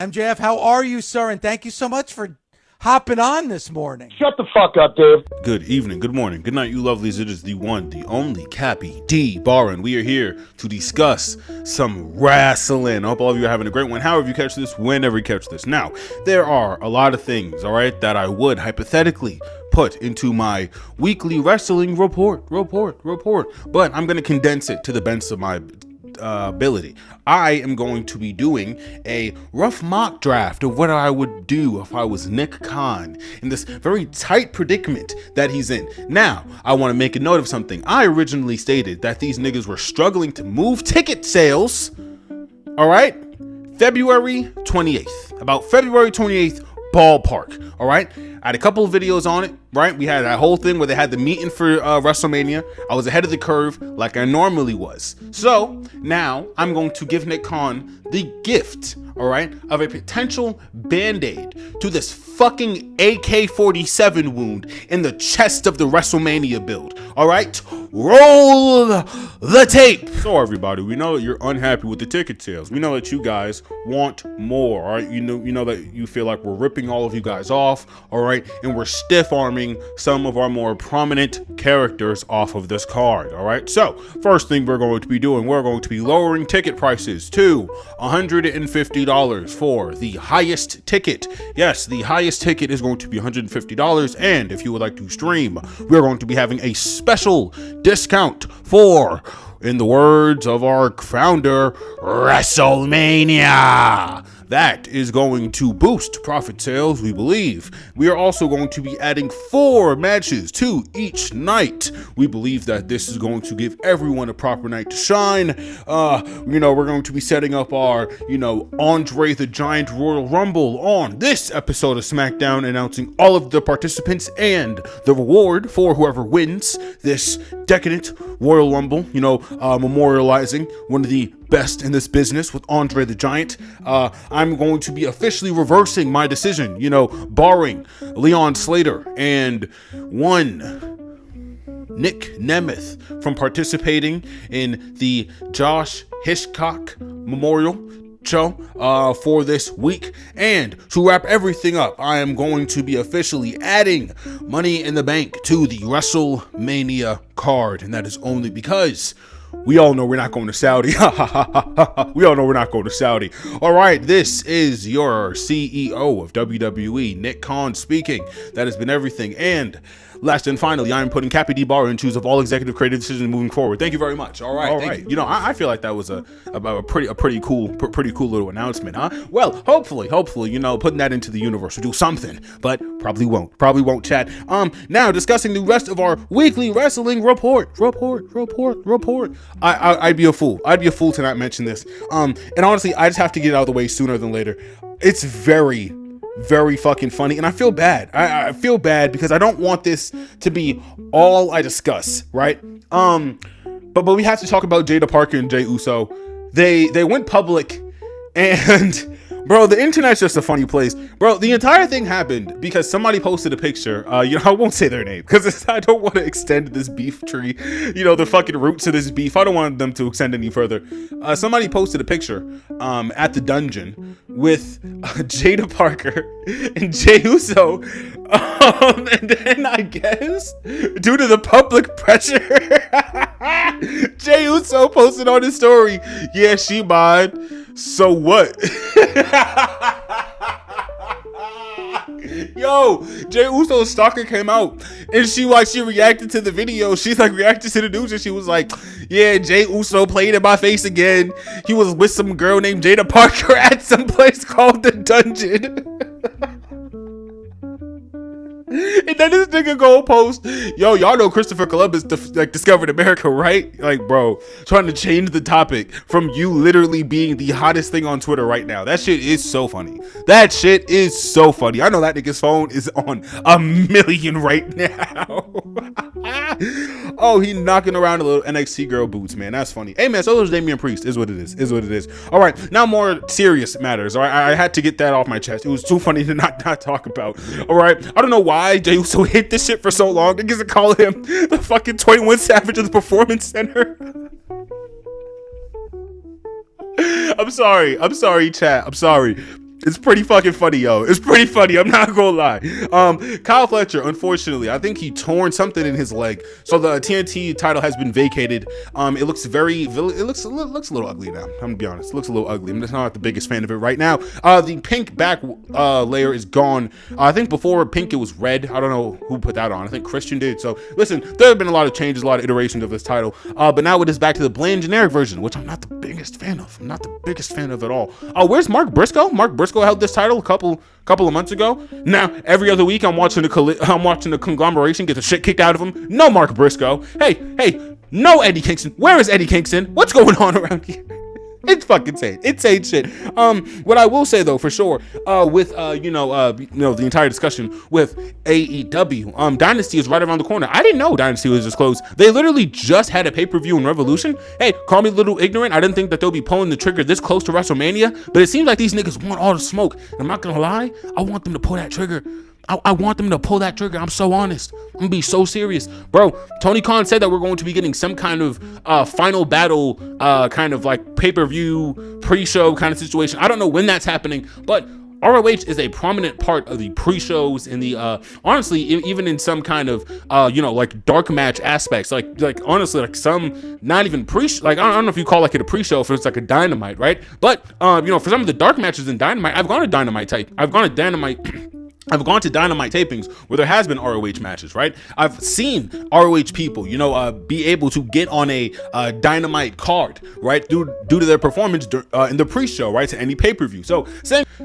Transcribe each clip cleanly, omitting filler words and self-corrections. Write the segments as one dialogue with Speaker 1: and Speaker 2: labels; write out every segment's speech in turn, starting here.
Speaker 1: MJF, how are you, sir? And thank you so much for hopping on this morning.
Speaker 2: Shut the fuck up, Dave.
Speaker 3: Good evening, good morning, good night, you lovelies. It is the one, the only Cappy D Bar, and we are here to discuss some wrestling. I hope all of you are having a great one, however you catch this, whenever you catch this. Now, there are a lot of things, all right, that I would hypothetically put into my weekly wrestling report, but I'm going to condense it to the best of my ability. I am going to be doing a rough mock draft of what I would do if I was Nick Khan in this very tight predicament that he's in. Now, I want to make a note of something. I originally stated that these niggas were struggling to move ticket sales, all right, February 28th, about February 28th ballpark, all right. I had a couple of videos on it, right? We had that whole thing where they had the meeting for WrestleMania. I was ahead of the curve like I normally was. So now I'm going to give Nick Khan the gift, all right, of a potential band-aid to this fucking AK-47 wound in the chest of the WrestleMania build, all right? Roll the tape. So everybody, we know that you're unhappy with the ticket sales. We know that you guys want more, all right? You know that you feel like we're ripping all of you guys off, all right? And we're stiff-arming some of our more prominent characters off of this card, all right? So first thing we're going to be doing, we're going to be lowering ticket prices to $150 for the highest ticket. Yes, the highest ticket is going to be $150, and if you would like to stream, we're going to be having a special discount for, in the words of our founder, WrestleMania. That is going to boost profit sales, we believe. We are also going to be adding 4 matches to each night. We believe that this is going to give everyone a proper night to shine. We're going to be setting up our, Andre the Giant Royal Rumble on this episode of SmackDown, announcing all of the participants and the reward for whoever wins this decadent Royal Rumble, memorializing one of the best in this business with Andre the Giant. I'm going to be officially reversing my decision, barring Leon Slater and one Nick Nemeth from participating in the Josh Hitchcock Memorial show for this week. And to wrap everything up, I am going to be officially adding Money in the Bank to the WrestleMania card, and that is only because we all know we're not going to Saudi. We all know we're not going to Saudi. All right, this is your CEO of WWE, Nick Khan, speaking. That has been everything. And last and finally, I am putting Cappy D Bar in shoes of all executive creative decisions moving forward. Thank you very much. All right. Thank you. I feel like that was a pretty cool little announcement, huh? Well, hopefully, putting that into the universe will do something, but probably won't, chat. Now discussing the rest of our weekly wrestling report. I'd be a fool to not mention this. And honestly, I just have to get it out of the way sooner than later. It's very fucking funny, and I feel bad. I feel bad because I don't want this to be all I discuss, right? But we have to talk about Jada Parker and Jey Uso. They went public, and bro, the internet's just a funny place. Bro, the entire thing happened because somebody posted a picture. I won't say their name because I don't want to extend this beef tree, the fucking roots of this beef. I don't want them to extend any further. Somebody posted a picture at the dungeon with Jada Parker and Jey Uso. And then I guess due to the public pressure, Jey Uso posted on his story, yeah, she mine. So what? Yo, Jey Uso's stalker came out, and she reacted to the video. She reacted to the news, and she was like, yeah, Jey Uso played in my face again. He was with some girl named Jada Parker at some place called the Dungeon. And then this nigga go post, yo, y'all know Christopher Columbus discovered America, right? Like, bro, trying to change the topic from you literally being the hottest thing on Twitter right now. That shit is so funny. I know that nigga's phone is on 1,000,000 right now. Oh, he knocking around a little NXT girl boots, man. That's funny. Hey, man, so is Damian Priest. Is what it is. All right, now more serious matters. All right, I had to get that off my chest. It was too funny to not talk about. All right, I don't know why Jey Uso hit this shit for so long. Niggas call him the fucking 21 Savage of the Performance Center. I'm sorry, chat. I'm sorry. It's pretty fucking funny, yo. It's pretty funny. I'm not gonna lie. Kyle Fletcher, unfortunately, I think he torn something in his leg, so the TNT title has been vacated. It looks a little ugly now. I'm gonna be honest. It looks a little ugly. I'm just not the biggest fan of it right now. The pink back layer is gone. I think before pink it was red. I don't know who put that on. I think Christian did. So listen, there have been a lot of changes, a lot of iterations of this title. But now it is back to the bland generic version, which I'm not the biggest fan of. I'm not the biggest fan of at all. Where's Mark Briscoe? Mark Briscoe held this title a couple of months ago. Now every other week I'm watching the conglomeration get the shit kicked out of him. No Mark Briscoe. Hey, no Eddie Kingston. Where is Eddie Kingston? What's going on around here? It's fucking insane. It's insane shit. What I will say though, for sure, with the entire discussion with AEW, Dynasty is right around the corner. I didn't know Dynasty was this close. They literally just had a pay-per-view in Revolution. Hey, call me a little ignorant. I didn't think that they'll be pulling the trigger this close to WrestleMania, but it seems like these niggas want all the smoke. And I'm not gonna lie, I want them to pull that trigger. I want them to pull that trigger. I'm so honest. I'm gonna be so serious. Bro, Tony Khan said that we're going to be getting some kind of final battle kind of like pay-per-view pre-show kind of situation. I don't know when that's happening, but ROH is a prominent part of the pre-shows and the honestly even in some kind of like dark match aspects, like honestly like some not even like I don't know if you call like it a pre-show if it's like a Dynamite, right? But for some of the dark matches in Dynamite, I've gone to Dynamite tapings where there has been ROH matches, right? I've seen ROH people, be able to get on a Dynamite card, right? Due to their performance in the pre-show, right? To any pay-per-view. So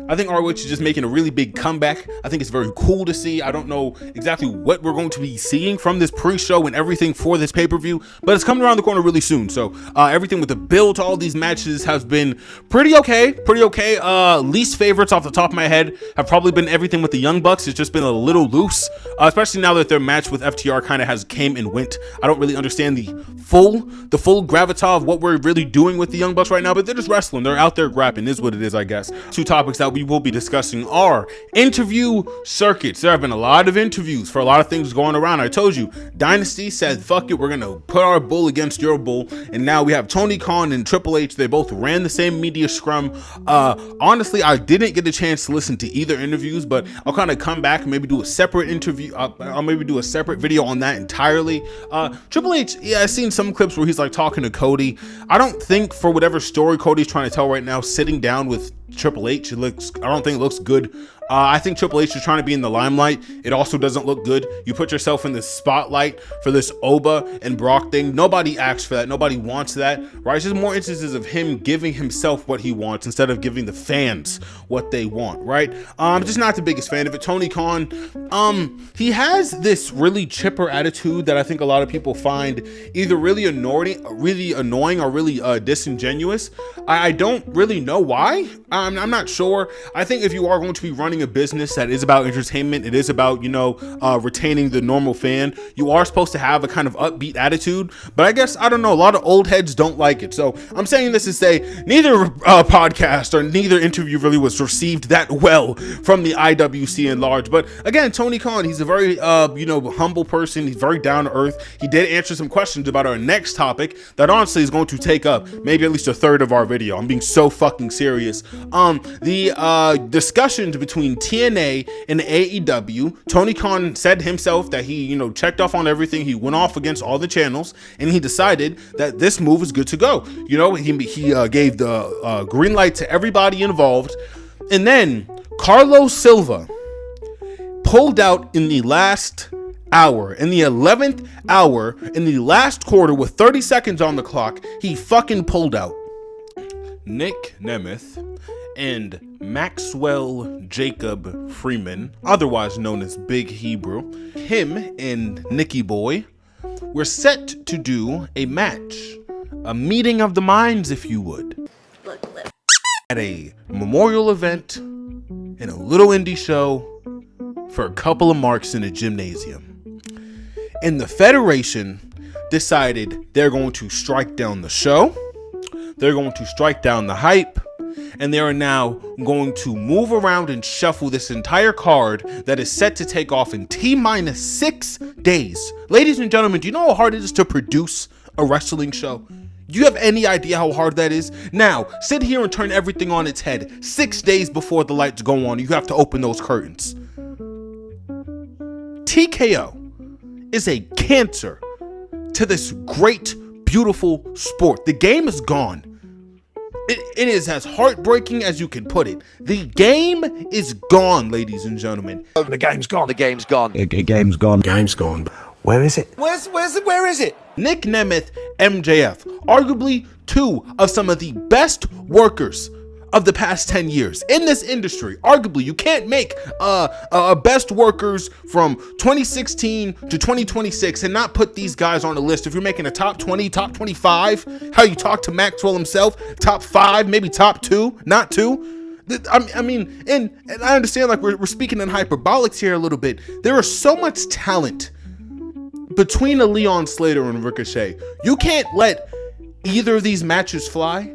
Speaker 3: I think ROH is just making a really big comeback. I think it's very cool to see. I don't know exactly what we're going to be seeing from this pre-show and everything for this pay-per-view, but it's coming around the corner really soon. So everything with the build to all these matches has been pretty okay. Least favorites off the top of my head have probably been everything with the Young Bucks. It's just been a little loose, especially now that their match with FTR kind of has came and went. I don't really understand the full gravitas of what we're really doing with the Young Bucks right now, but they're just wrestling. They're out there grappling, is what it is, I guess. Two topics that we will be discussing are interview circuits. There have been a lot of interviews for a lot of things going around. I told you, Dynasty said, fuck it, we're gonna put our bull against your bull, and now we have Tony Khan and Triple H. They both ran the same media scrum. Honestly, I didn't get a chance to listen to either interviews, but I'll kind of come back and maybe do a separate interview. I'll maybe do a separate video on that entirely. Triple H, yeah, I've seen some clips where he's like talking to Cody. I don't think for whatever story Cody's trying to tell right now, sitting down with Triple H, I don't think it looks good. I think Triple H is trying to be in the limelight. It also doesn't look good. You put yourself in the spotlight for this Oba and Brock thing. Nobody asks for that. Nobody wants that, right? It's just more instances of him giving himself what he wants instead of giving the fans what they want, right? I'm just not the biggest fan of it. Tony Khan, he has this really chipper attitude that I think a lot of people find either really annoying or really disingenuous. I don't really know why. I'm not sure. I think if you are going to be running a business that is about entertainment, it is about retaining the normal fan, you are supposed to have a kind of upbeat attitude, but I guess I don't know, a lot of old heads don't like it. So I'm saying this to say neither podcast or neither interview really was received that well from the IWC in large. But again, Tony Khan, he's a very humble person. He's very down to earth. He did answer some questions about our next topic that honestly is going to take up maybe at least a third of our video. I'm being so fucking serious. The discussions between TNA and AEW, Tony Khan said himself that he checked off on everything. He went off against all the channels and he decided that this move is good to go. He gave the green light to everybody involved, and then Carlos Silva pulled out in the last hour, in the 11th hour, in the last quarter with 30 seconds on the clock. He fucking pulled out. Nick Nemeth and Maxwell Jacob Freeman, otherwise known as Big Hebrew, him and Nicky Boy were set to do a match, a meeting of the minds, if you would, at a memorial event in a little indie show for a couple of marks in a gymnasium. And the Federation decided they're going to strike down the show, they're going to strike down the hype, and they are now going to move around and shuffle this entire card that is set to take off in T-6 days. Ladies and gentlemen, do you know how hard it is to produce a wrestling show? Do you have any idea how hard that is? Now, sit here and turn everything on its head. 6 days before the lights go on, you have to open those curtains. TKO is a cancer to this great, beautiful sport. The game is gone. It is as heartbreaking as you can put it. The game is gone, ladies and gentlemen.
Speaker 2: The game's gone.
Speaker 4: The game's gone.
Speaker 2: The game's gone.
Speaker 5: Game's gone.
Speaker 2: Where is it?
Speaker 4: Where is it?
Speaker 3: Nick Nemeth, MJF, arguably two of some of the best workers of the past 10 years in this industry. Arguably, you can't make best workers from 2016 to 2026 and not put these guys on the list. If you're making a top 20, top 25, how you talk to Maxwell himself, top 5, maybe top 2, not 2. I mean, and I understand, like, we're speaking in hyperbolics here a little bit. There is so much talent between a Leon Slater and Ricochet. You can't let either of these matches fly.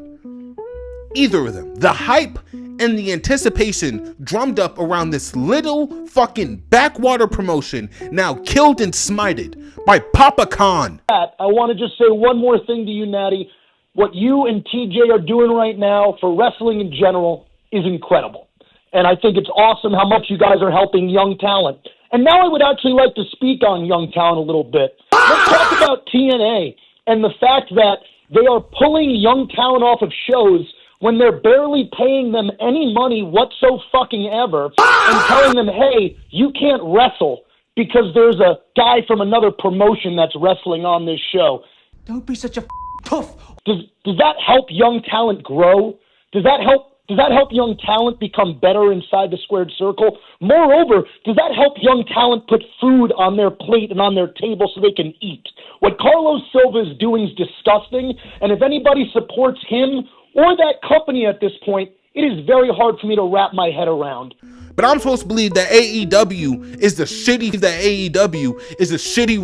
Speaker 3: Either of them. The hype and the anticipation drummed up around this little fucking backwater promotion, now killed and smited by Papa Khan.
Speaker 6: I want to just say one more thing to you, Natty. What you and TJ are doing right now for wrestling in general is incredible. And I think it's awesome how much you guys are helping young talent. And now I would actually like to speak on young talent a little bit. Let's talk about TNA and the fact that they are pulling young talent off of shows when they're barely paying them any money whatsoever and telling them, hey, you can't wrestle because there's a guy from another promotion that's wrestling on this show.
Speaker 1: Don't be such a poof.
Speaker 6: Does that help young talent grow? Does that help young talent become better inside the squared circle? Moreover, does that help young talent put food on their plate and on their table so they can eat? What Carlos Silva is doing is disgusting, and if anybody supports him or that company at this point, it is very hard for me to wrap my head around.
Speaker 3: But I'm supposed to believe that AEW is the shitty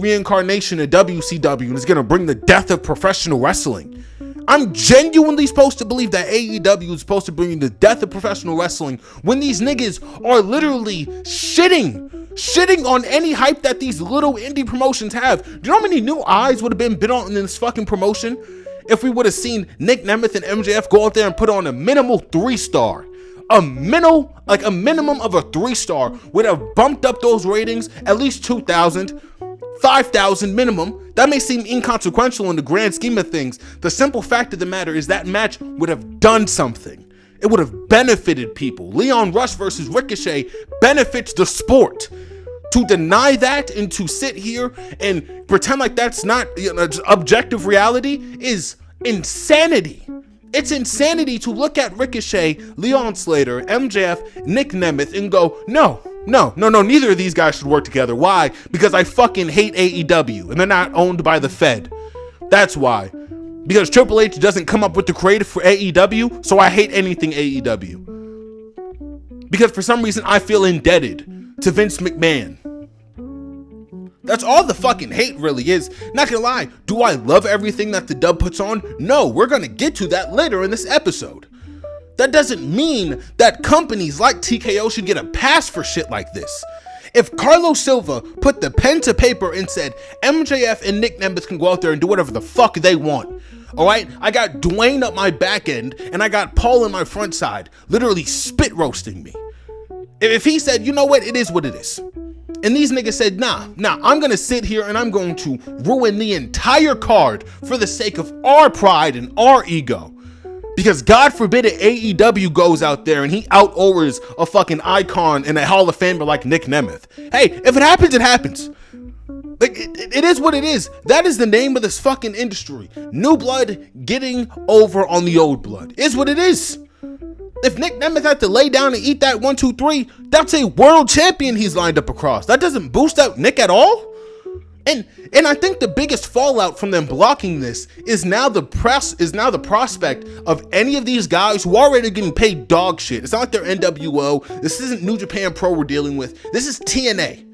Speaker 3: reincarnation of WCW and is going to bring the death of professional wrestling. I'm genuinely supposed to believe that AEW is supposed to bring the death of professional wrestling when these niggas are literally shitting on any hype that these little indie promotions have. Do you know how many new eyes would have been bit on in this fucking promotion if we would have seen Nick Nemeth and MJF go out there and put on a minimal 3-star? A minimum of a 3-star would have bumped up those ratings at least 2,000, 5,000 minimum. That may seem inconsequential in the grand scheme of things. The simple fact of the matter is that match would have done something. It would have benefited people. Leon Rush versus Ricochet benefits the sport. To deny that and to sit here and pretend like that's not objective reality is insanity. It's insanity to look at Ricochet, Leon Slater, MJF, Nick Nemeth and go, no, neither of these guys should work together. Why? Because I fucking hate AEW and they're not owned by the Fed. That's why. Because Triple H doesn't come up with the creative for AEW, so I hate anything AEW. Because for some reason I feel indebted to Vince McMahon. That's all the fucking hate really is. Not gonna lie, do I love everything that the dub puts on? No, we're gonna get to that later in this episode. That doesn't mean that companies like TKO should get a pass for shit like this. If Carlos Silva put the pen to paper and said MJF and Nick Nemeth can go out there and do whatever the fuck they want, alright? I got Dwayne up my back end and I got Paul in my front side, literally spit roasting me. If he said, you know what, it is what it is. And these niggas said, nah, I'm gonna sit here and I'm going to ruin the entire card for the sake of our pride and our ego. Because God forbid it, AEW goes out there and he out-overs a fucking icon and a Hall of Famer like Nick Nemeth. Hey, if it happens, it happens. Like, it is what it is. That is the name of this fucking industry. New blood getting over on the old blood. Is what it is. If Nick Nemeth had to lay down and eat that 1, 2, 3, that's a world champion he's lined up across. That doesn't boost out Nick at all. And I think the biggest fallout from them blocking this is now the prospect of any of these guys who are already getting paid dog shit. It's not like they're NWO. This isn't New Japan Pro we're dealing with. This is TNA.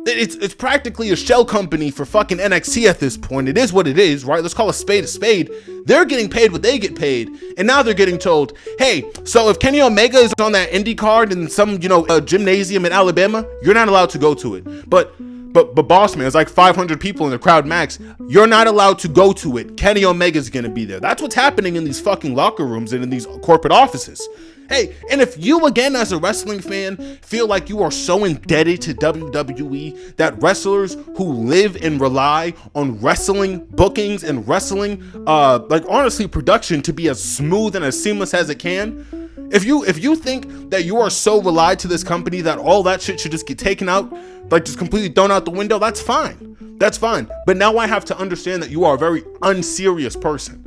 Speaker 3: It's practically a shell company for fucking NXT at this point. It is what it is, right? Let's call a spade a spade. They're getting paid what they get paid, and now they're getting told, hey, so if Kenny Omega is on that indie card in some, gymnasium in Alabama, you're not allowed to go to it. But But boss man, it's like 500 people in the crowd max. You're not allowed to go to it. Kenny Omega's gonna be there. That's what's happening in these fucking locker rooms and in these corporate offices. Hey, and if you, again, as a wrestling fan, feel like you are so indebted to WWE that wrestlers who live and rely on wrestling bookings and wrestling, like honestly, production to be as smooth and as seamless as it can, if you think that you are so relied to this company that all that shit should just get taken out, like just completely thrown out the window, that's fine. That's fine. But now I have to understand that you are a very unserious person.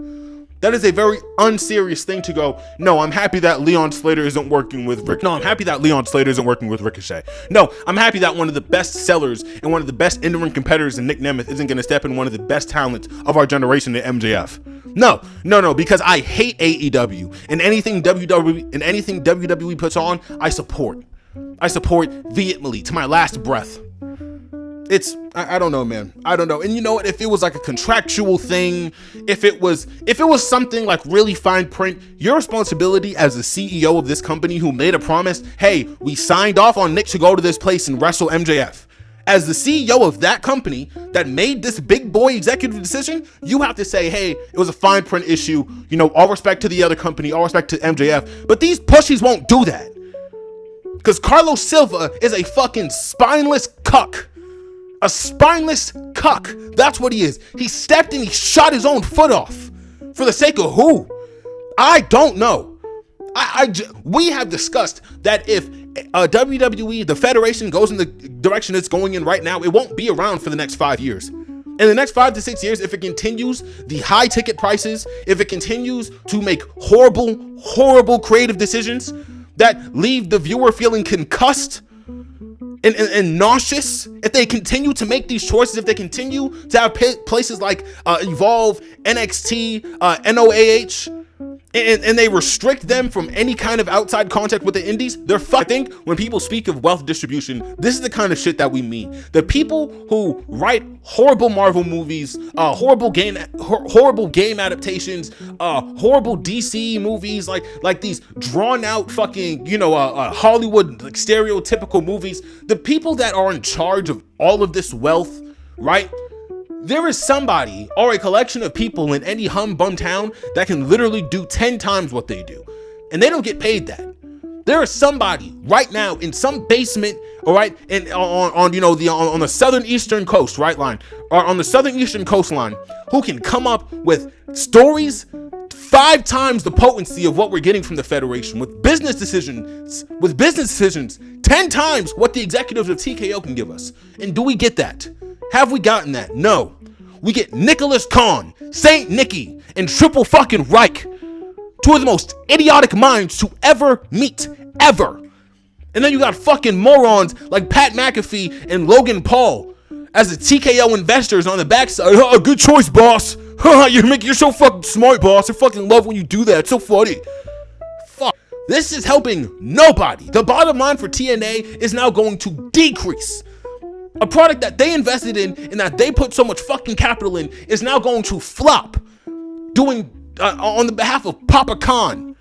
Speaker 3: That is a very unserious thing to go, no, I'm happy that Leon Slater isn't working with Rick. No, I'm happy that Leon Slater isn't working with Ricochet. No, I'm happy that one of the best sellers and one of the best in-ring competitors in Nick Nemeth isn't going to step in one of the best talents of our generation in MJF. No, because I hate AEW and anything WWE puts on, I support. I support vehemently to my last breath. I don't know, man. I don't know. And you know what? If it was like a contractual thing, if it was something like really fine print, your responsibility as the CEO of this company who made a promise, hey, we signed off on Nick to go to this place and wrestle MJF. As the CEO of that company that made this big boy executive decision, you have to say, hey, it was a fine print issue. You know, all respect to the other company, all respect to MJF. But these pushies won't do that. Because Carlos Silva is a fucking spineless cuck. A spineless cuck. That's what he is. He stepped and he shot his own foot off. For the sake of who? I don't know. We have discussed that if WWE, the Federation, goes in the direction it's going in right now, it won't be around for the next 5 years. In the next 5 to 6 years, if it continues the high ticket prices, if it continues to make horrible creative decisions that leave the viewer feeling concussed and nauseous, if they continue to make these choices, if they continue to have places like Evolve, NXT, NOAH, and they restrict them from any kind of outside contact with the indies, they're I think when people speak of wealth distribution, this is the kind of shit that we mean. The people who write horrible Marvel movies, horrible game adaptations, horrible DC movies, like these drawn out fucking, Hollywood like stereotypical movies. The people that are in charge of all of this wealth, right? There is somebody or a collection of people in any bum town that can literally do 10 times what they do, and they don't get paid that. There is somebody right now in some basement, all right, and on the southern eastern coast, right line, or on the southern eastern coastline, who can come up with stories 5 times the potency of what we're getting from the Federation, with business decisions 10 times what the executives of TKO can give us. And do we get that? Have we gotten that? No. We get Nicholas Khan, Saint Nicky, and Triple fucking Reich. 2 of the most idiotic minds to ever meet, ever. And then you got fucking morons like Pat McAfee and Logan Paul as the TKO investors on the backside. Oh, good choice, boss. You're so fucking smart, boss. I fucking love when you do that. It's so funny. Fuck. This is helping nobody. The bottom line for TNA is now going to decrease. A product that they invested in and that they put so much fucking capital in is now going to flop. Doing on the behalf of Papa Khan.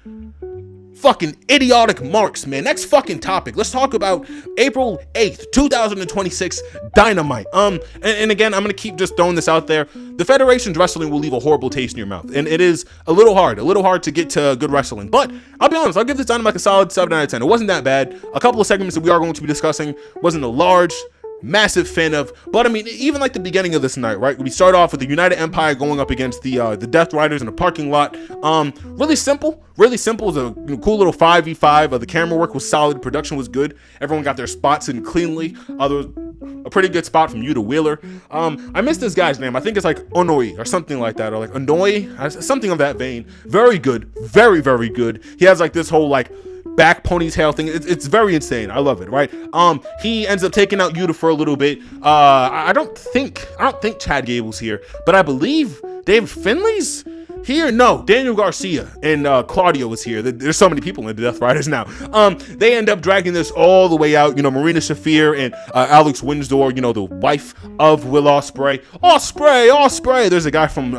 Speaker 3: Fucking idiotic marks, man. Next fucking topic. Let's talk about April 8th, 2026 Dynamite. And again, I'm gonna keep just throwing this out there. The Federation's wrestling will leave a horrible taste in your mouth, and it is a little hard to get to good wrestling. But I'll be honest, I'll give this Dynamite a solid 7 out of 10. It wasn't that bad. A couple of segments that we are going to be discussing wasn't a large, massive fan of, but I mean, even like the beginning of this night, right? We start off with the United Empire going up against the Death Riders in a parking lot. Really simple. It was a cool little 5v5. The camera work was solid. Production was good. Everyone got their spots in cleanly. There was a pretty good spot from Yuta Wheeler. I missed this guy's name. I think it's like Onoi or something like that, or like Onoi, something of that vein. Very good. Very, very good. He has like this whole like back ponytail thing. It's very insane. I love it, right? He ends up taking out Yuta for a little bit. I don't think Chad Gable's here, but I believe David Finley's Here, no, Daniel Garcia and Claudio was here. There's so many people in the Death Riders now. They end up dragging this all the way out. Marina Shafir and Alex Windsor, the wife of Will Ospreay. Ospreay. There's a guy from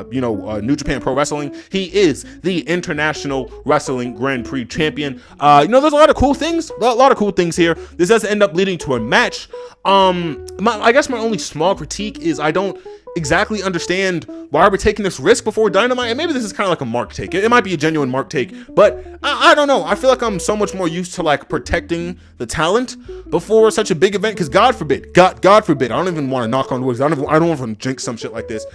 Speaker 3: New Japan Pro Wrestling. He is the International Wrestling Grand Prix champion. There's a lot of cool things. A lot of cool things here. This does end up leading to a match. I guess my only small critique is I don't exactly understand why we're taking this risk before Dynamite, and maybe this is kind of like a Mark take. It might be a genuine Mark take, but I don't know. I feel like I'm so much more used to like protecting the talent before such a big event, because God forbid, I don't even want to knock on wood. I don't want to jinx some shit like this.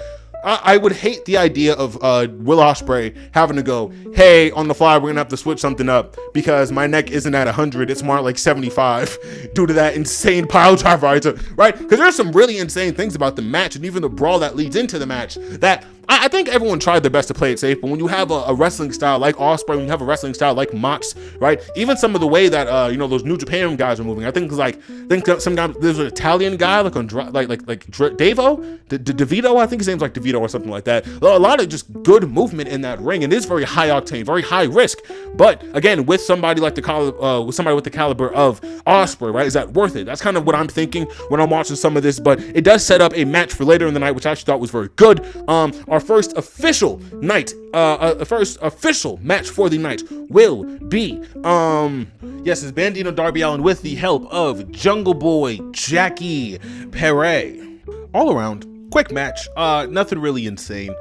Speaker 3: I would hate the idea of Will Ospreay having to go, hey, on the fly, we're gonna have to switch something up because my neck isn't at 100, it's more like 75 due to that insane pile driver I took, right? Because there's some really insane things about the match and even the brawl that leads into the match that I think everyone tried their best to play it safe, but when you have a wrestling style like Ospreay, when you have a wrestling style like Mox, right? Even some of the way that those New Japan guys are moving, I think some guy, there's an Italian guy like Davo, DeVito, I think his name's like DeVito or something like that. A lot of just good movement in that ring, and it is very high octane, very high risk. But again, with somebody like with the caliber of Ospreay, right? Is that worth it? That's kind of what I'm thinking when I'm watching some of this. But it does set up a match for later in the night, which I actually thought was very good. Our first official match for the night will be, it's Bandito Darby Allin with the help of Jungle Boy Jackie Perry. All around quick match, nothing really insane.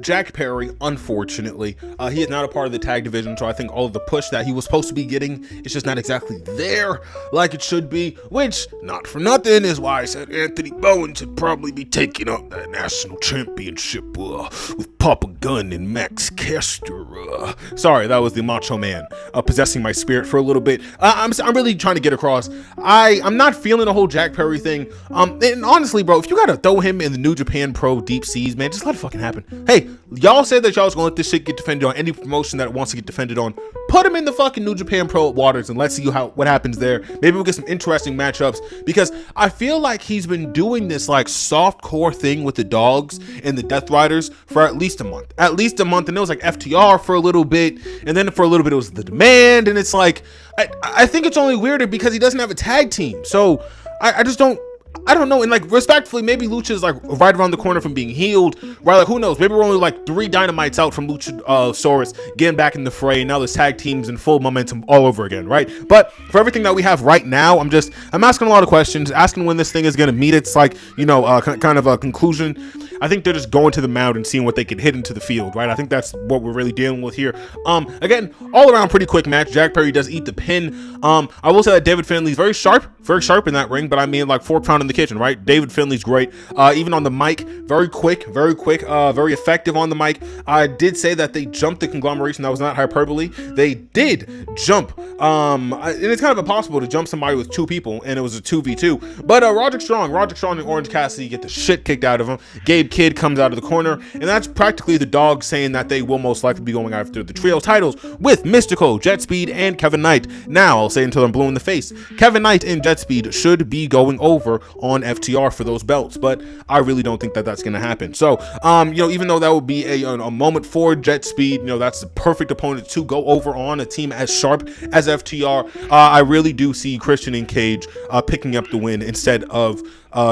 Speaker 3: Jack Perry, unfortunately, he is not a part of the tag division, so I think all of the push that he was supposed to be getting is just not exactly there like it should be, which, not for nothing, is why I said Anthony Bowen should probably be taking up that national championship with Papa Gunn and Max Caster. Sorry, that was the Macho Man possessing my spirit for a little bit. I'm really trying to get across. I'm not feeling the whole Jack Perry thing. And honestly, bro, if you gotta throw him in the New Japan Pro Deep Seas, man, just let it fucking happen. Hey, y'all said that y'all was gonna let this shit get defended on any promotion that wants to get defended on. Put him in the fucking New Japan Pro waters and let's see what happens there. Maybe we'll get some interesting matchups, because I feel like he's been doing this like soft core thing with the dogs and the Death Riders for at least a month, and it was like FTR for a little bit, and then for a little bit it was the Demand, and it's like I think it's only weirder because he doesn't have a tag team, so I don't know, and like respectfully, maybe Lucha's like right around the corner from being healed, right? Like who knows? Maybe we're only like 3 Dynamites out from Luchasaurus getting back in the fray, and now this tag team's in full momentum all over again, right? But for everything that we have right now, I'm asking a lot of questions, asking when this thing is gonna meet its like kind of a conclusion. I think they're just going to the mound and seeing what they can hit into the field, right? I think that's what we're really dealing with here. Again, all around pretty quick match. Jack Perry does eat the pin. I will say that David Finley's very sharp in that ring, but I mean like 4 pound in the kitchen, right? David Finley's great. Even on the mic, very quick, very effective on the mic. I did say that they jumped the conglomeration. That was not hyperbole. They did jump. And it's kind of impossible to jump somebody with 2 people, and it was a 2v2. But Roderick Strong and Orange Cassidy get the shit kicked out of him. Gabe Kidd comes out of the corner, and that's practically the dog saying that they will most likely be going after the trio titles with Mystico, Jet Speed, and Kevin Knight. Now, I'll say until I'm blue in the face, Kevin Knight and Jet Speed should be going over on FTR for those belts, but I really don't think that that's going to happen. So, even though that would be a moment for Jet Speed, that's the perfect opponent to go over on a team as sharp as FTR. I really do see Christian and Cage picking up the win instead of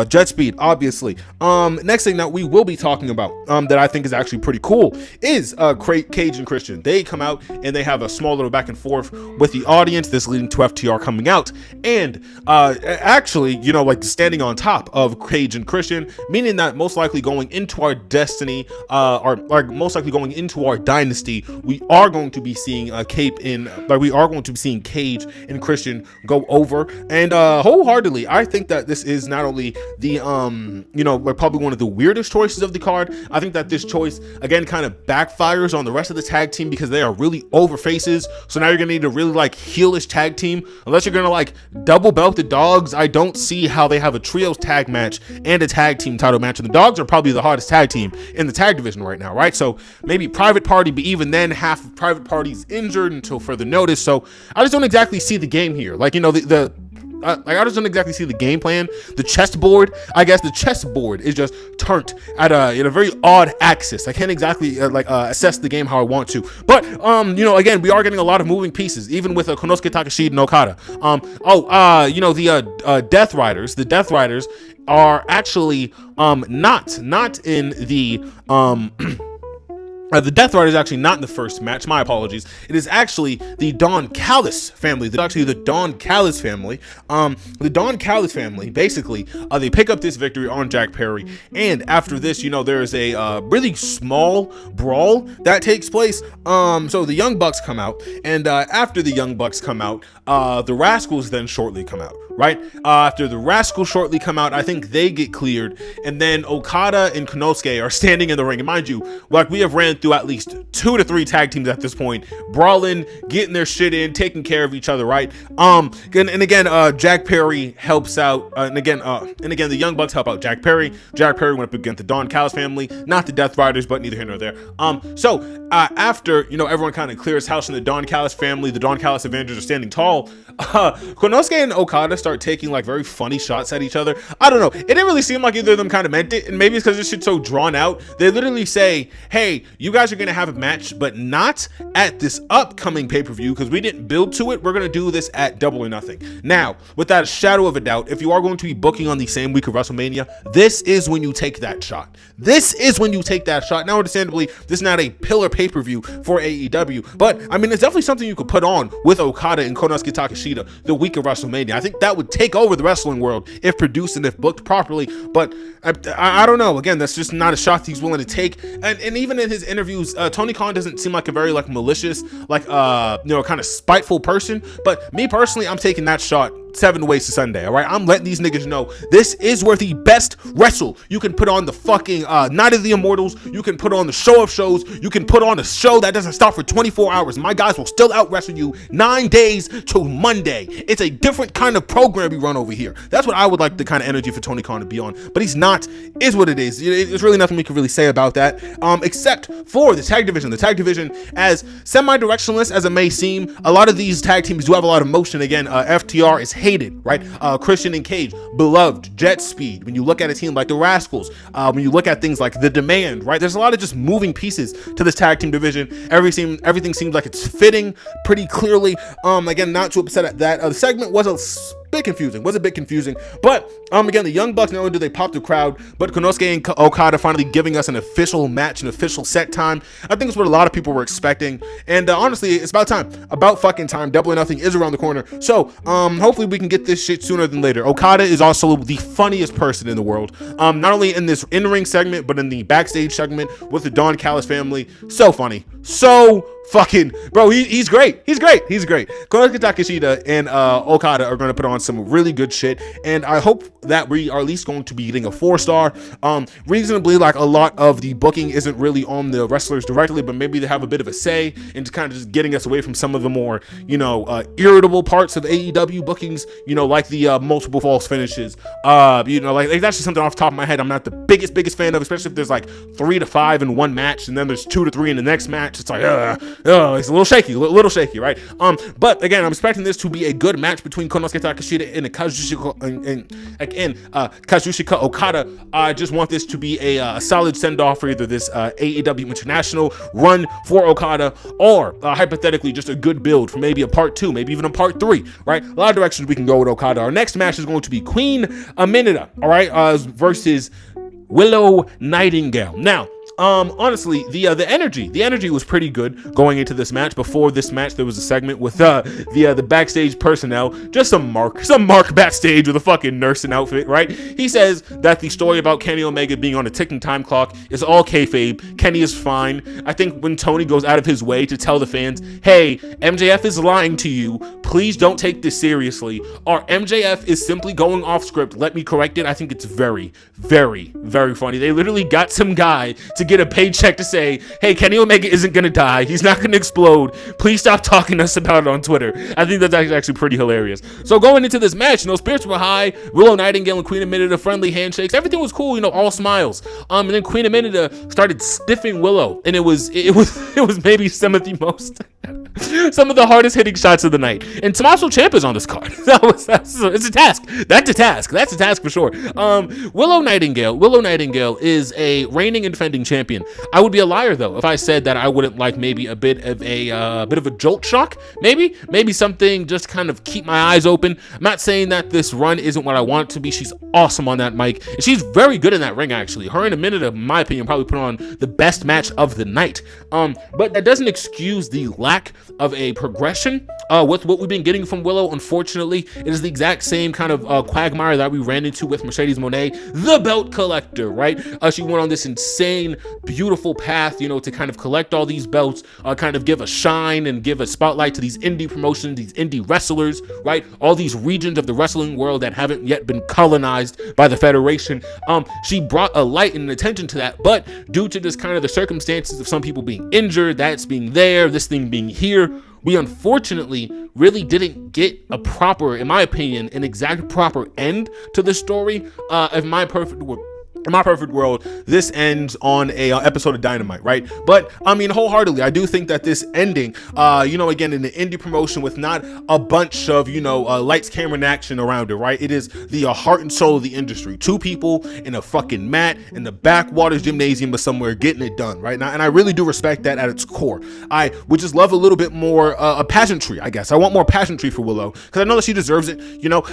Speaker 3: Jet Speed, obviously. Next thing that we will be talking about that I think is actually pretty cool is Cage and Christian. They come out and they have a small little back and forth with the audience, this leading to FTR coming out and actually like standing on top of Cage and Christian, meaning that most likely going into our destiny or most likely going into our dynasty, we are going to be seeing Cage and Christian go over, and wholeheartedly I think that this is not only the probably one of the weirdest choices of the card. I think that this choice again kind of backfires on the rest of the tag team because they are really over faces. So now you're gonna need a really like heelish tag team. Unless you're gonna like double belt the dogs, I don't see how they have a trios tag match and a tag team title match. And the dogs are probably the hardest tag team in the tag division right now, right? So maybe Private Party, but even then half of Private Party's injured until further notice. So I just don't exactly see the game here. Like, I just don't exactly see the game plan. The chessboard, I guess the chessboard is just turned at a very odd axis. I can't exactly assess the game how I want to. But again, we are getting a lot of moving pieces, even with Konosuke Takeshita and Okada. The Death Riders. The Death Riders are actually not in the Death Rider is actually not in the first match. My apologies. It is actually the Don Callis family. The Don Callis family. The Don Callis family, basically, they pick up this victory on Jack Perry. And after this, there is a really small brawl that takes place. So the Young Bucks come out. And after the Young Bucks come out, the Rascals then shortly come out. Right? After the Rascals shortly come out, I think they get cleared. And then Okada and Konosuke are standing in the ring. And mind you, like we have ran through at least 2 to 3 tag teams at this point, brawling, getting their shit in, taking care of each other, right? And again, Jack Perry helps out, and again, the Young Bucks help out Jack Perry. Jack Perry went up against the Don Callis family, not the Death Riders, but neither here nor there. After everyone kind of clears house in the Don Callis family, the Don Callis Avengers are standing tall. Konosuke and Okada start taking like very funny shots at each other. I don't know. It didn't really seem like either of them kind of meant it, and maybe it's because this shit's so drawn out. They literally say, "Hey, you guys are gonna have a match, but not at this upcoming pay-per-view because we didn't build to it. We're gonna do this at Double or Nothing." Now, without a shadow of a doubt, if you are going to be booking on the same week of WrestleMania, this is when you take that shot. This is when you take that shot. Now, understandably, this is not a pillar pay-per-view for AEW, but I mean, it's definitely something you could put on with Okada and Konosuke Takeshita the week of WrestleMania. I think that would take over the wrestling world if produced and if booked properly, but I don't know. Again, that's just not a shot he's willing to take. And even in his interviews, Tony Khan doesn't seem like a very malicious, kind of spiteful person. But me personally, I'm taking that shot 7 ways to Sunday. All right, I'm letting these niggas know this is where the best wrestle. You can put on the fucking Night of the Immortals. You can put on the show of shows. You can put on a show that doesn't stop for 24 hours. My guys will still out wrestle you 9 days till Monday. It's a different kind of program we run over here. That's what I would like the kind of energy for Tony Khan to be on. But he's not. Is what it is. There's really nothing we can really say about that, except for the tag division. The tag division, as semi-directionless as it may seem, a lot of these tag teams do have a lot of motion. Again, FTR is hated, right? Christian and Cage, beloved, Jet Speed. When you look at a team like the Rascals, when you look at things like The Demand, right? There's a lot of just moving pieces to this tag team division. Everything seems like it's fitting pretty clearly. Again, not too upset at that. The segment was a bit confusing, but again, the Young Bucks, not only do they pop the crowd, but Konosuke and Okada finally giving us an official match, an official set time. I think it's what a lot of people were expecting, and honestly, it's about fucking time. Double or Nothing is around the corner, so hopefully we can get this shit sooner than later. Okada is also the funniest person in the world, not only in this in-ring segment, but in the backstage segment with the Don Callis family. So funny, so fucking bro, he's great. Konosuke Takeshita and Okada are going to put on some really good shit, and I hope that we are at least going to be getting a 4-star. Reasonably, like, a lot of the booking isn't really on the wrestlers directly, but maybe they have a bit of a say into kind of just getting us away from some of the more irritable parts of AEW bookings, like the multiple false finishes. Like that's just something off the top of my head I'm not the biggest fan of, especially if there's like 3 to 5 in one match and then there's 2 to 3 in the next match. It's like it's a little shaky, right? But again, I'm expecting this to be a good match between Konosuke Takeshita and Kazuchika Okada. I just want this to be a solid send-off for either this AEW International run for Okada, or hypothetically just a good build for maybe a part 2, maybe even a part 3, right? A lot of directions we can go with Okada. Our next match is going to be Queen Aminata, all right, versus Willow Nightingale. Now, honestly, the energy was pretty good going into this match. Before this match, there was a segment with the backstage personnel, just some mark backstage with a fucking nursing outfit, right? He says that the story about Kenny Omega being on a ticking time clock is all kayfabe. Kenny is fine. I think when Tony goes out of his way to tell the fans, hey, MJF is lying to you, please don't take this seriously, or MJF is simply going off script, let me correct it. I think it's very, very, very funny. They literally got some guy to get a paycheck to say, hey, Kenny Omega isn't gonna die, he's not gonna explode, please stop talking to us about it on Twitter. I think that's actually pretty hilarious. So going into this match, spirits were high. Willow Nightingale and Queen Aminata, friendly handshakes, everything was cool, all smiles. And then Queen Aminata started stiffing Willow, and it was maybe some of the most
Speaker 4: Some of the hardest hitting shots of the night. And Tommaso Ciampa's on this card. It's a task. That's a task. That's a task for sure. Willow Nightingale is a reigning and defending champion. I would be a liar though if I said that I wouldn't like maybe a bit of a jolt shock. Maybe something just kind of keep my eyes open. I'm not saying that this run isn't what I want it to be. She's awesome on that mic. She's very good in that ring actually. Her and Minute, in my opinion, probably put on the best match of the night. But that doesn't excuse the lack of a progression with what we've been getting from Willow. Unfortunately, it is the exact same kind of quagmire that we ran into with Mercedes Moné, the belt collector, right? She went on this insane, beautiful path, to kind of collect all these belts, kind of give a shine and give a spotlight to these indie promotions, these indie wrestlers, right? All these regions of the wrestling world that haven't yet been colonized by the Federation. She brought a light and attention to that, but due to just kind of the circumstances of some people being injured, that's being there, this thing being here, we unfortunately really didn't get a proper, in my opinion, an exact proper end to the story. In my perfect world, this ends on a episode of Dynamite, right? But I mean, wholeheartedly, I do think that this ending, again, in the indie promotion with not a bunch of, lights, camera, and action around it, right? It is the heart and soul of the industry. Two people in a fucking mat in the backwaters gymnasium or somewhere getting it done, right? And I really do respect that at its core. I would just love a little bit more pageantry, I guess. I want more pageantry for Willow because I know that she deserves it.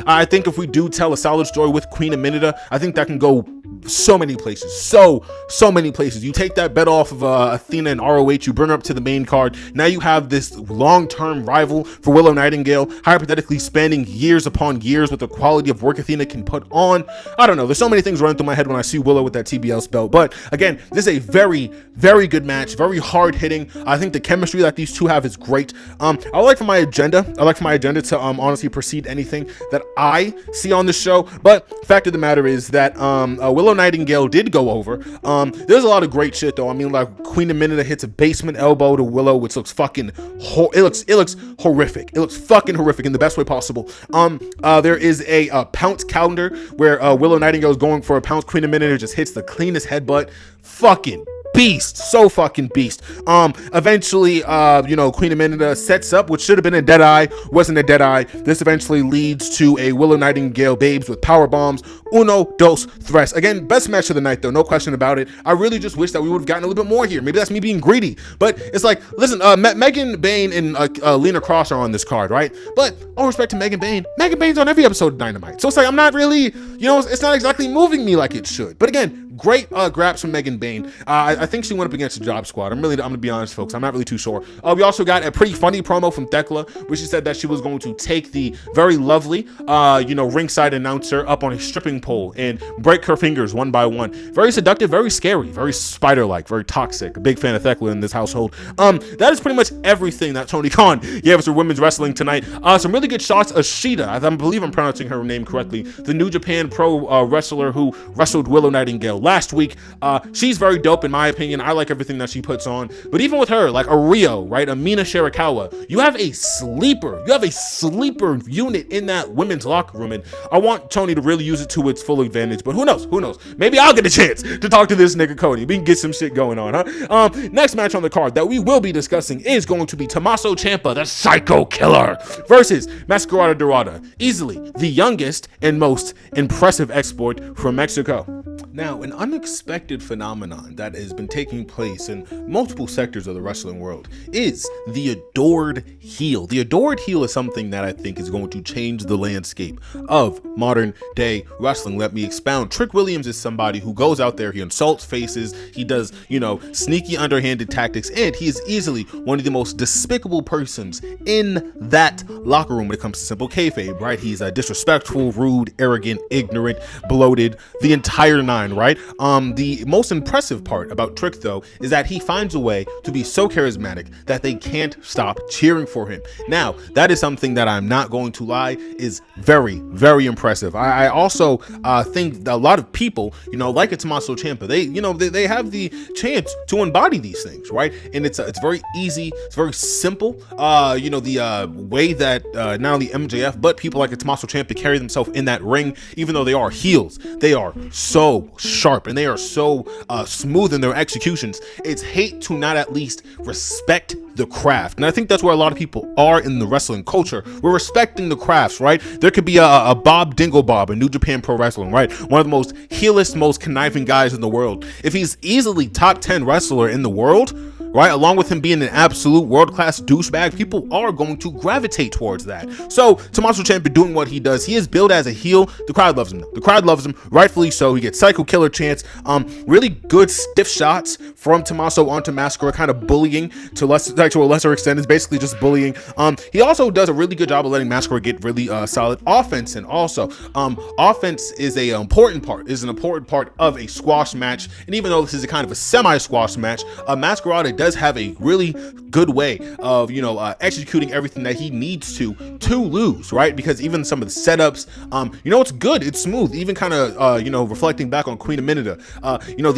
Speaker 4: I think if we do tell a solid story with Queen Aminita, I think that can go so many places, so many places. You take that bet off of Athena and ROH, you bring her up to the main card. Now you have this long-term rival for Willow Nightingale, hypothetically spanning years upon years with the quality of work Athena can put on. I don't know. There's so many things running through my head when I see Willow with that TBS belt. But again, this is a very, very good match, very hard hitting. I think the chemistry that these two have is great. I like for my agenda to honestly precede anything that I see on the show. But fact of the matter is that Willow Nightingale did go over. There's a lot of great shit though. I mean, like Queen Aminita hits a basement elbow to Willow, which looks fucking it looks horrific. It looks fucking horrific in the best way possible. There is a pounce counter where Willow Nightingale is going for a pounce. Queen Aminita just hits the cleanest headbutt. Fucking beast, so fucking beast. Eventually, Queen Aminita sets up what should have been a dead eye, wasn't a dead eye. This eventually leads to a Willow Nightingale babes with power bombs. Uno, dos, tres. Again, best match of the night though, no question about it. I really just wish that we would have gotten a little bit more here. Maybe that's me being greedy, but it's like, listen, Megan Bain and Lena Cross are on this card, right? But all respect to Megan Bain, Megan Bain's on every episode of Dynamite, so it's like I'm not really, it's not exactly moving me like it should. But again, great grabs from Megan Bain. I think she went up against the Job Squad. I'm gonna be honest, folks. I'm not really too sure. We also got a pretty funny promo from Thekla, where she said that she was going to take the very lovely, ringside announcer up on a stripping pole and break her fingers one by one. Very seductive, very scary, very spider-like, very toxic. A big fan of Thekla in this household. That is pretty much everything that Tony Khan gave us for women's wrestling tonight. Some really good shots. Ashita, I believe I'm pronouncing her name correctly, the New Japan Pro wrestler who wrestled Willow Nightingale last week. She's very dope in my opinion. I like everything that she puts on. But even with her, like a Rio, right? Amina Shirakawa, you have a sleeper unit in that women's locker room, and I want Tony to really use it to its full advantage. But who knows? Maybe I'll get a chance to talk to this nigga Cody. We can get some shit going on, huh? Next match on the card that we will be discussing is going to be Tommaso Ciampa, the Psycho Killer, versus Mascarada Dorada, easily the youngest and most impressive export from Mexico. Now, an unexpected phenomenon that has been taking place in multiple sectors of the wrestling world is the adored heel. The adored heel is something that I think is going to change the landscape of modern day wrestling. Let me expound. Trick Williams is somebody who goes out there, he insults faces, he does, sneaky underhanded tactics, and he is easily one of the most despicable persons in that locker room when it comes to simple kayfabe, right? He's disrespectful, rude, arrogant, ignorant, bloated, the entire nine, right? The most impressive part about Trick, though, is that he finds a way to be so charismatic that they can't stop cheering for him. Now, that is something that I'm not going to lie is very, very impressive. I also think that a lot of people, like a Tommaso Ciampa, they have the chance to embody these things, right? And it's very easy, it's very simple. The way that not only MJF but people like a Tommaso Ciampa carry themselves in that ring, even though they are heels, they are so
Speaker 3: so sharp and they are so smooth in their executions. It's hate to not at least respect the craft. And I think that's where a lot of people are in the wrestling culture. We're respecting the crafts, right? There could be a Bob Dinglebob in New Japan Pro Wrestling, right? One of the most heelest, most conniving guys in the world. If he's easily top 10 wrestler in the world, right, along with him being an absolute world-class douchebag, people are going to gravitate towards that. So Tommaso Ciampa doing what he does, he is billed as a heel. The crowd loves him. The crowd loves him, rightfully so. He gets Psycho Killer chants, really good stiff shots from Tommaso onto Mascara, kind of bullying to a lesser extent. It's basically just bullying. He also does a really good job of letting Mascara get really solid offense, and also offense is an important part of a squash match. And even though this is a kind of a semi-squash match, Masquerade does have a really good way of executing everything that he needs to lose, right? Because even some of the setups, it's good, it's smooth, even kind of reflecting back on Queen of Minida,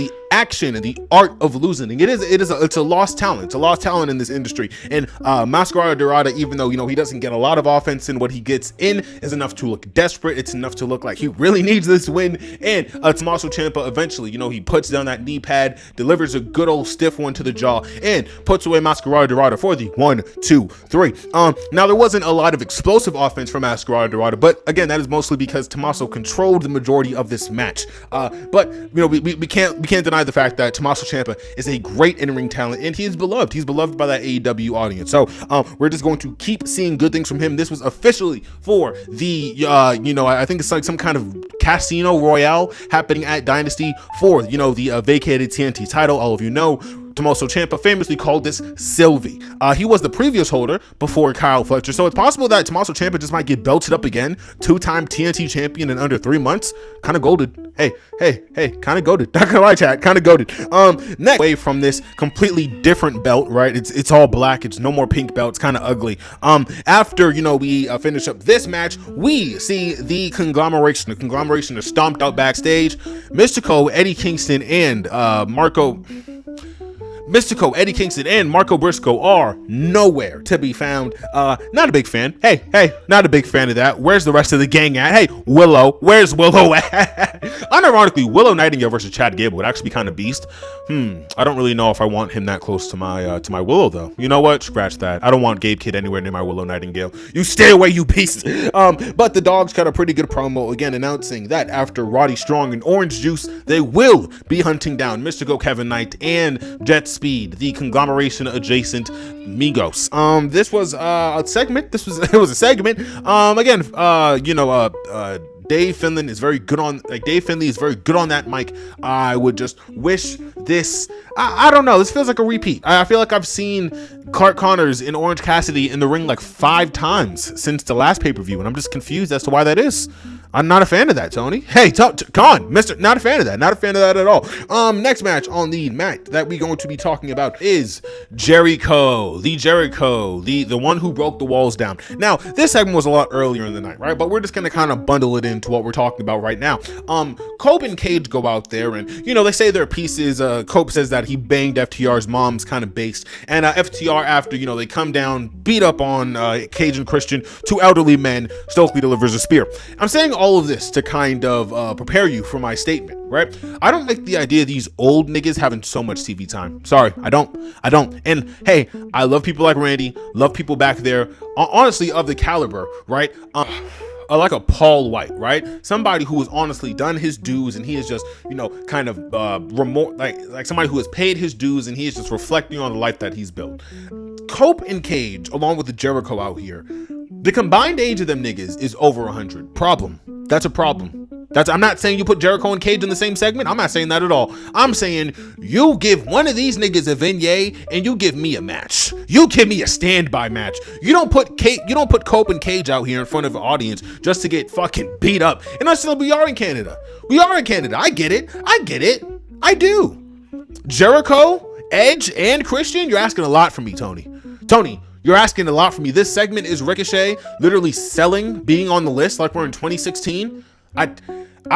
Speaker 3: the action and the art of losing, it's a lost talent in this industry. And Masquerade Dorada, even though he doesn't get a lot of offense, and what he gets in is enough to look desperate, it's enough to look like he really needs this win. And Tommaso Ciampa eventually, he puts down that knee pad, delivers a good old stiff one to the jaw, and puts away Masquerade Dorada for the 1, 2, 3. Now there wasn't a lot of explosive offense from Masquerade Dorada, but again, that is mostly because Tommaso controlled the majority of this match. But we can't deny the fact that Tommaso Ciampa is a great in-ring talent, and he is beloved. He's beloved by that AEW audience. So we're just going to keep seeing good things from him. This was officially for the I think it's like some kind of Casino Royale happening at Dynasty for the vacated TNT title. All of you know, Tommaso Ciampa famously called this Sylvie. He was the previous holder before Kyle Fletcher, so it's possible that Tommaso Ciampa just might get belted up again. 2-time TNT champion in under 3 months. Kind of goated. Hey, kind of goated. Not gonna lie, chat. Kind of goated. Next, away from this completely different belt, right? It's all black. It's no more pink belt. It's kind of ugly. After we finish up this match, we see the conglomeration. The conglomeration is stomped out backstage. Mystico, Eddie Kingston, and Eddie Kingston and Marco Briscoe are nowhere to be found. Not a big fan. Hey, not a big fan of that. Where's the rest of the gang at? Hey, Willow, where's Willow at? Unironically, Willow Nightingale versus Chad Gable would actually be kind of beast. I don't really know if I want him that close to my Willow, though. You know what? Scratch that. I don't want Gabe Kidd anywhere near my Willow Nightingale. You stay away, you beast. But the Dogs got a pretty good promo, again, announcing that after Roddy Strong and Orange Juice, they will be hunting down Mystico, Kevin Knight, and Jet Speed, the conglomeration adjacent Migos. This was a segment. It was a segment. Dave Finley is very good on that mic. I would just wish this. I don't know. This feels like a repeat. I feel like I've seen Clark Connors and Orange Cassidy in the ring like 5 times since the last pay-per-view, and I'm just confused as to why that is. I'm not a fan of that, Tony. Hey, come on, Mister. Not a fan of that. Not a fan of that at all. Next match on the mat that we're going to be talking about is Jericho, the one who broke the walls down. Now, this segment was a lot earlier in the night, right? But we're just gonna kind of bundle it into what we're talking about right now. Cope and Cage go out there, and they say their pieces. Cope says that he banged FTR's mom's kind of based, and FTR after they come down, beat up on Cage and Christian, 2 elderly men. Stokely delivers a spear. I'm saying all of this to kind of prepare you for my statement, right? I don't like the idea of these old niggas having so much TV time. Sorry, I don't. And hey, I love people like Randy, love people back there, honestly, of the caliber, right? Like a Paul White, right? Somebody who has honestly done his dues, and he is just, kind of like somebody who has paid his dues, and he is just reflecting on the life that he's built. Cope and Cage, along with the Jericho out here, the combined age of them niggas is over 100. Problem. That's a problem. I'm not saying you put Jericho and Cage in the same segment. I'm not saying that at all. I'm saying you give one of these niggas a vignette and you give me a match. You give me a standby match. You don't put Cope and Cage out here in front of an audience just to get fucking beat up. And we are in Canada. I get it. I do. Jericho, Edge, and Christian, you're asking a lot from me, Tony. You're asking a lot from me. This segment is Ricochet literally selling being on the list like we're in 2016. I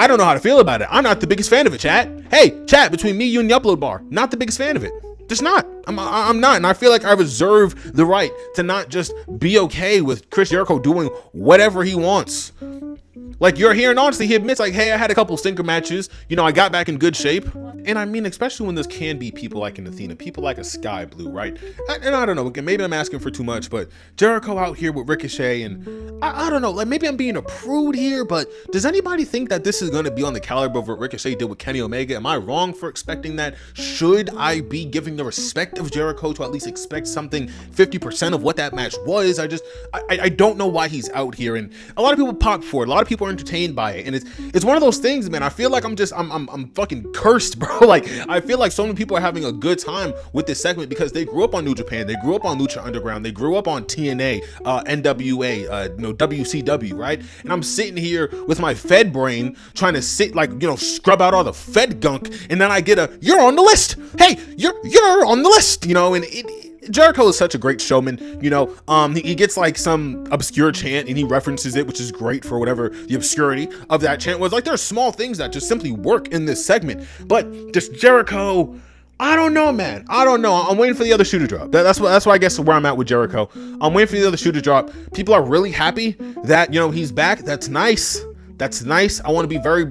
Speaker 3: don't know how to feel about it. I'm not the biggest fan of it, chat. Hey, chat, between me, you, and the upload bar, not the biggest fan of it. Just not. I'm not. And I feel like I reserve the right to not just be okay with Chris Jericho doing whatever he wants. Like, you're hearing, honestly, he admits, like, hey, I had a couple stinker matches. You know, I got back in good shape. And I mean, especially when this can be people like an Athena, people like a Sky Blue, right? And I don't know, maybe I'm asking for too much, but Jericho out here with Ricochet, and I don't know, like, maybe I'm being a prude here, but does anybody think that this is going to be on the caliber of what Ricochet did with Kenny Omega? Am I wrong for expecting that? Should I be giving the respect of Jericho to at least expect something 50% of what that match was? I don't know why he's out here, and a lot of people pop for it. A lot of people are entertained by it, and it's one of those things, man. I feel like I'm fucking cursed, bro. Like, I feel like so many people are having a good time with this segment because they grew up on New Japan, they grew up on Lucha Underground, they grew up on TNA, NWA, WCW, right? And I'm sitting here with my Fed brain trying to scrub out all the Fed gunk, and then I get you're on the list. Hey, you're on the list, and Jericho is such a great showman, he gets like some obscure chant and he references it, which is great for whatever the obscurity of that chant was. Like, there's small things that just simply work in this segment, but just Jericho, I don't know, man. I don't know. I'm waiting for the other shoe to drop. That's why I guess where I'm at with Jericho. I'm waiting for the other shoe to drop. People are really happy that, he's back. That's nice. That's nice. I want to be very,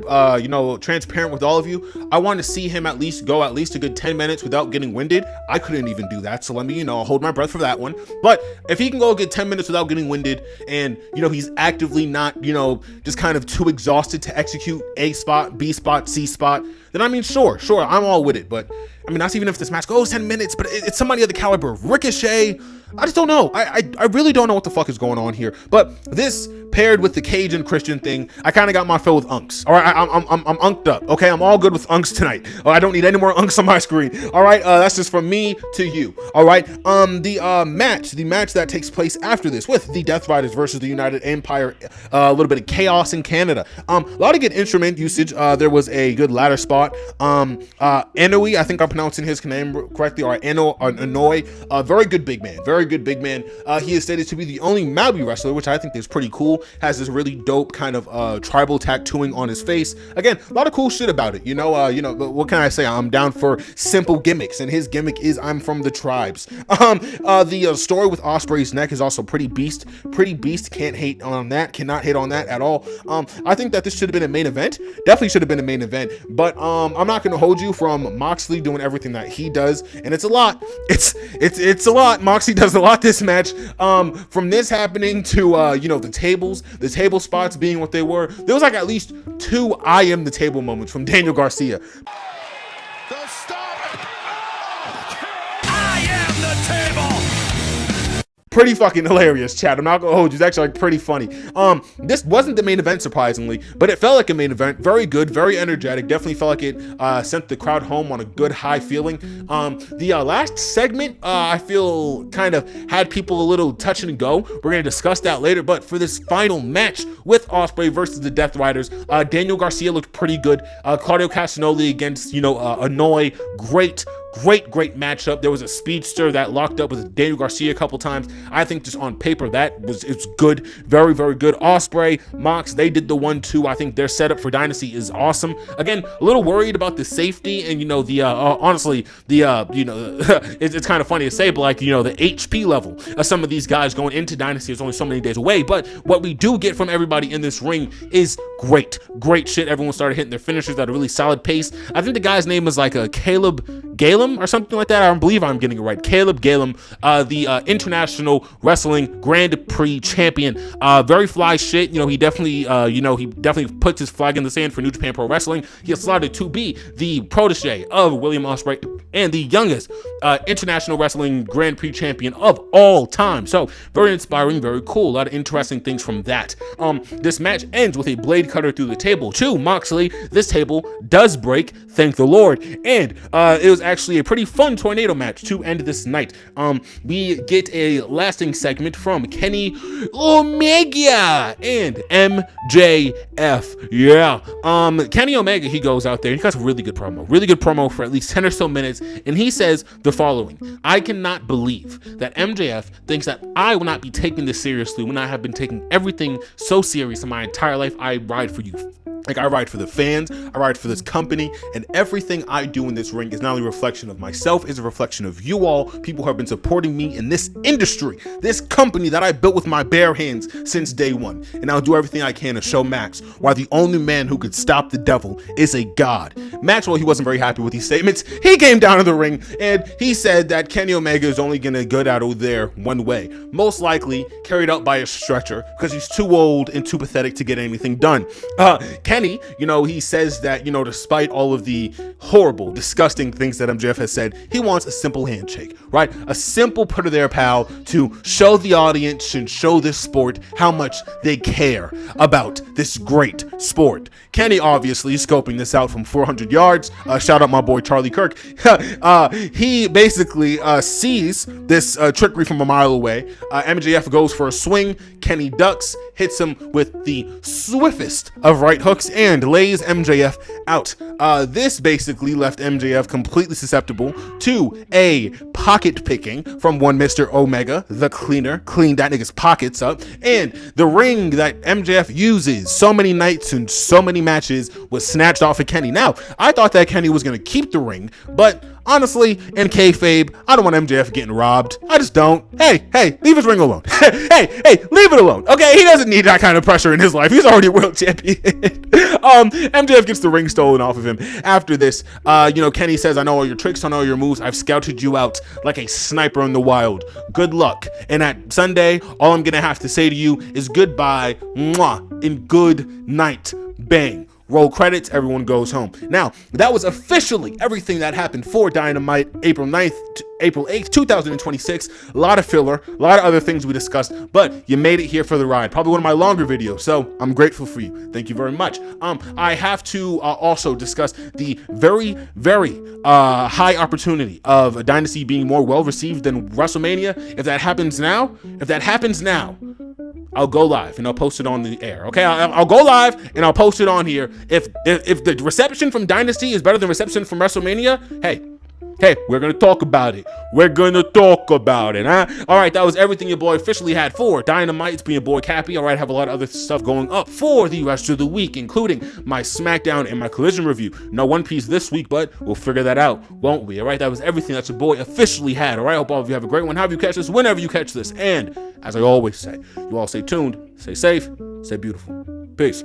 Speaker 3: transparent with all of you. I want to see him at least go a good 10 minutes without getting winded. I couldn't even do that. So let me, I'll hold my breath for that one. But if he can go a good 10 minutes without getting winded and, he's actively not, just kind of too exhausted to execute A spot, B spot, C spot, then I mean, sure, I'm all with it. But I mean, that's even if this match goes 10 minutes, but it's somebody of the caliber of Ricochet. I just don't know. I really don't know what the fuck is going on here. But this paired with the Cage and Christian thing, I kind of got my fill with unks. All right, I'm unked up. Okay, I'm all good with unks tonight. I don't need any more unks on my screen. All right, that's just from me to you. All right, the match that takes place after this with the Death Riders versus the United Empire, a little bit of chaos in Canada. A lot of good instrument usage. There was a good ladder spot. Inoue, I think I'm pronouncing his name correctly, or Inoue, very good big man. He is stated to be the only Maui wrestler, which I think is pretty cool. Has this really dope kind of tribal tattooing on his face. Again, a lot of cool shit about it. But what can I say? I'm down for simple gimmicks, and his gimmick is I'm from the tribes. The story with Ospreay's neck is also pretty beast. Can't hate on that. Cannot hate on that at all. I think that this should have been a main event. Definitely should have been a main event. But I'm not going to hold you from Moxley doing everything that he does, and it's a lot. It's a lot. Moxley does a lot this match. From this happening to the table spots being what they were, there was like at least 2 I am the table moments from Daniel Garcia. Pretty fucking hilarious, chat. I'm not gonna hold you. It's actually like pretty funny. This wasn't the main event, surprisingly, but it felt like a main event. Very good, very energetic. Definitely felt like it sent the crowd home on a good high feeling. The last segment, I feel kind of had people a little touch and go. We're gonna discuss that later. But for this final match with Ospreay versus the Death Riders, Daniel Garcia looked pretty good. Claudio Castagnoli against Inoue, great matchup. There was a speedster that locked up with Daniel Garcia a couple times. I think just on paper it's good, very good. Ospreay, Mox, they did the 1-2. I think their setup for Dynasty is awesome. Again, a little worried about the safety and honestly it's kind of funny to say, but like the HP level of some of these guys going into Dynasty is only so many days away. But what we do get from everybody in this ring is great shit. Everyone started hitting their finishers at a really solid pace. I think the guy's name is like Caleb Galem or something like that. I don't believe I'm getting it right. Caleb Galem, the International Wrestling Grand Prix champion. Very fly shit. He definitely puts his flag in the sand for New Japan Pro Wrestling. He is slotted to be the protege of William Ospreay and the youngest International Wrestling Grand Prix champion of all time. So very inspiring, very cool. A lot of interesting things from that. This match ends with a blade cutter through the table to Moxley. This table does break, thank the Lord, and it was actually a pretty fun tornado match to end this night. We get a lasting segment from Kenny Omega and MJF. Yeah. Kenny Omega, he goes out there and he got a really good promo for at least 10 or so minutes, and he says the following: I cannot believe that MJF thinks that I will not be taking this seriously when I have been taking everything so serious in my entire life. I ride for you Like, I ride for the fans, I ride for this company, and everything I do in this ring is not only a reflection of myself, it's a reflection of you all, people who have been supporting me in this industry, this company that I built with my bare hands since day one. And I'll do everything I can to show Max why the only man who could stop the devil is a god. Max, well, he wasn't very happy with these statements. He came down to the ring and he said that Kenny Omega is only gonna get out of there one way, most likely carried out by a stretcher, because he's too old and too pathetic to get anything done. Kenny, he says that, despite all of the horrible, disgusting things that MJF has said, he wants a simple handshake, right? A simple put of their pal to show the audience and show this sport how much they care about this great sport. Kenny obviously scoping this out from 400 yards. Shout out my boy Charlie Kirk. He basically sees this trickery from a mile away. MJF goes for a swing. Kenny ducks, hits him with the swiftest of right hooks, and lays MJF out. This basically left MJF completely susceptible to a pocket picking from one Mr. Omega, the cleaner. Cleaned that nigga's pockets up. And the ring that MJF uses so many nights and so many matches was snatched off of Kenny. Now, I thought that Kenny was going to keep the ring, but honestly, in kayfabe, I don't want MJF getting robbed. I just don't. Hey, leave his ring alone. hey, leave it alone. Okay, he doesn't need that kind of pressure in his life. He's already a world champion. MJF gets the ring stolen off of him. After this, Kenny says, I know all your tricks, I know all your moves. I've scouted you out like a sniper in the wild. Good luck. And at Sunday, all I'm going to have to say to you is goodbye, mwah, and good night. Bang. Roll credits, everyone goes home. Now, that was officially everything that happened for Dynamite, April 9th to April 8th, 2026. A lot of filler, a lot of other things we discussed, but you made it here for the ride. Probably one of my longer videos, so I'm grateful for you. Thank you very much. I have to also discuss the very, very high opportunity of a Dynasty being more well-received than WrestleMania. If that happens now, I'll go live and I'll post it on the air. Okay, I'll go live and I'll post it on here. If the reception from Dynasty is better than reception from WrestleMania, hey, we're gonna talk about it. Huh? All right, that was everything your boy officially had for Dynamite. It's been your boy Cappy. All right, I have a lot of other stuff going up for the rest of the week, including my SmackDown and my Collision review. No One Piece this week, but we'll figure that out, won't we? All right, that was everything that your boy officially had. All right, hope all of you have a great one. However you catch this, whenever you catch this, and as I always say, you all stay tuned, stay safe, stay beautiful. Peace.